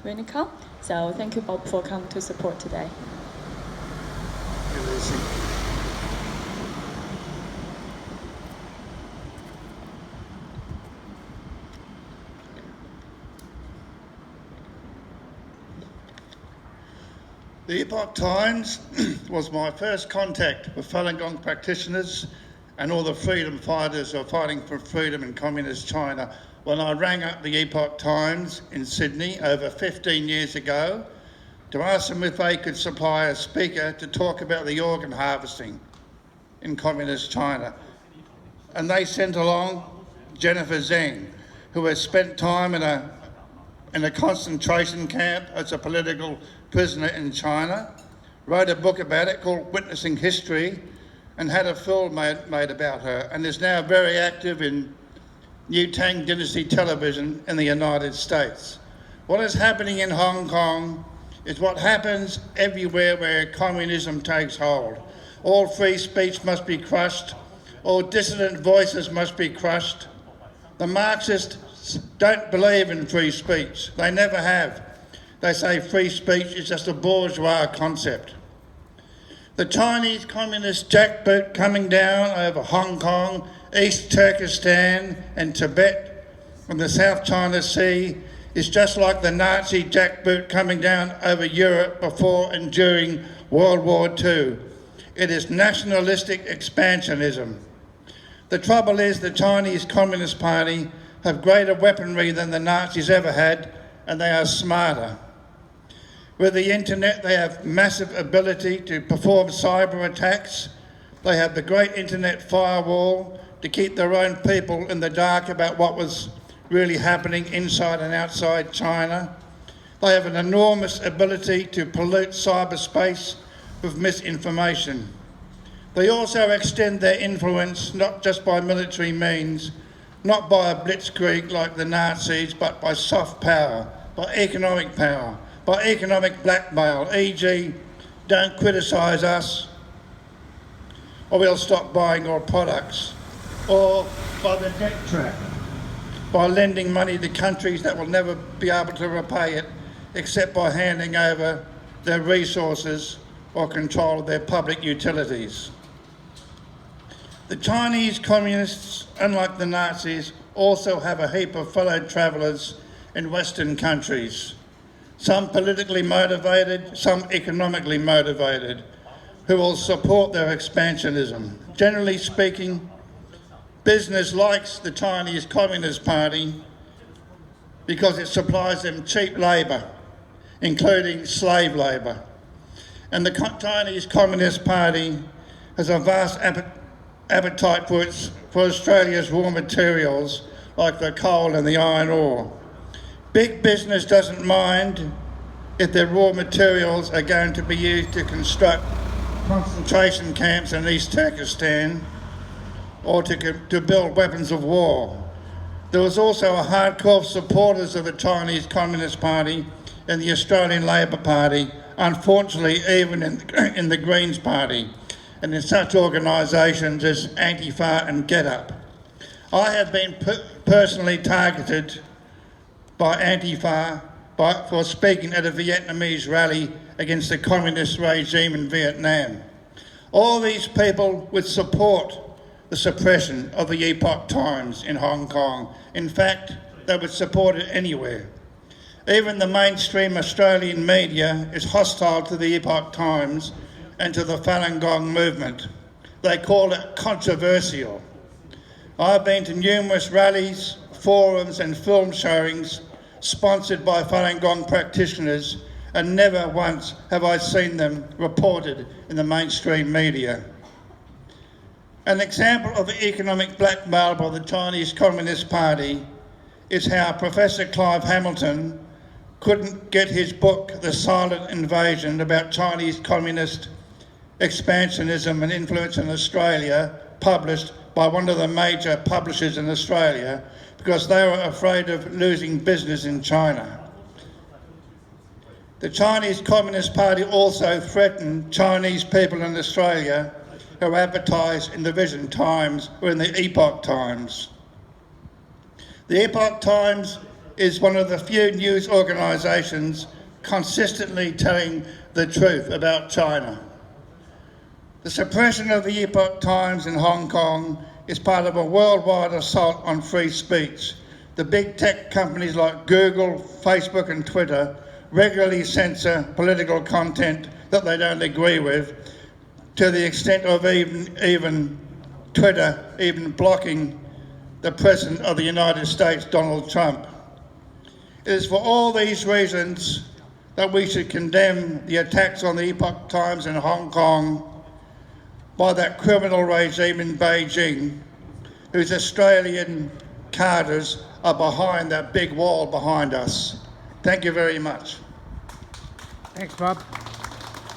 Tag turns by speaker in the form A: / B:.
A: Vinnicombe. So thank you, Bob, for coming to support today.
B: The Epoch Times was my first contact with Falun Gong practitioners and all the freedom fighters who are fighting for freedom in communist China when I rang up the Epoch Times in Sydney over 15 years ago to ask them if they could supply a speaker to talk about the organ harvesting in communist China. And they sent along Jennifer Zheng, who has spent time in a concentration camp as a political prisoner in China, wrote a book about it called Witnessing History, and had a film made about her, and is now very active in New Tang Dynasty television in the United States. What is happening in Hong Kong is what happens everywhere where communism takes hold. All free speech must be crushed, all dissident voices must be crushed. The Marxists don't believe in free speech, they never have. They say free speech is just a bourgeois concept. The Chinese communist jackboot coming down over Hong Kong, East Turkestan and Tibet from the South China Sea is just like the Nazi jackboot coming down over Europe before and during World War II. It is nationalistic expansionism. The trouble is the Chinese Communist Party have greater weaponry than the Nazis ever had, and they are smarter. With the internet, they have massive ability to perform cyber attacks. They have the great internet firewall to keep their own people in the dark about what was really happening inside and outside China. They have an enormous ability to pollute cyberspace with misinformation. They also extend their influence not just by military means, not by a blitzkrieg like the Nazis, but by soft power, by economic power, by economic blackmail, e.g. don't criticise us or we'll stop buying your products, or by the debt trap, by lending money to countries that will never be able to repay it except by handing over their resources or control of their public utilities. The Chinese communists, unlike the Nazis, also have a heap of fellow travellers in Western countries, some politically motivated, some economically motivated, who will support their expansionism. Generally speaking, business likes the Chinese Communist Party because it supplies them cheap labour, including slave labour. And the Chinese Communist Party has a vast appetite for Australia's raw materials like the coal and the iron ore. Big business doesn't mind if their raw materials are going to be used to construct concentration camps in East Turkestan or to build weapons of war. There was also a hardcore supporters of the Chinese Communist Party and the Australian Labor Party, unfortunately even in the Greens Party and in such organisations as Antifa and GetUp. I have been personally targeted by Antifa for speaking at a Vietnamese rally against the communist regime in Vietnam. All these people would support the suppression of the Epoch Times in Hong Kong. In fact, they would support it anywhere. Even the mainstream Australian media is hostile to the Epoch Times and to the Falun Gong movement. They call it controversial. I've been to numerous rallies, forums and film showings sponsored by Falun Gong practitioners, and never once have I seen them reported in the mainstream media. An example of the economic blackmail by the Chinese Communist Party is how Professor Clive Hamilton couldn't get his book, The Silent Invasion, about Chinese communist expansionism and influence in Australia, published by one of the major publishers in Australia because they were afraid of losing business in China. The Chinese Communist Party also threatened Chinese people in Australia who advertise in the Vision Times or in the Epoch Times. The Epoch Times is one of the few news organisations consistently telling the truth about China. The suppression of the Epoch Times in Hong Kong is part of a worldwide assault on free speech. The big tech companies like Google, Facebook and Twitter regularly censor political content that they don't agree with, to the extent of even Twitter even blocking the President of the United States, Donald Trump. It is for all these reasons that we should condemn the attacks on the Epoch Times in Hong Kong by that criminal regime in Beijing, whose Australian cadres are behind that big wall behind us. Thank you very much.
C: Thanks, Bob.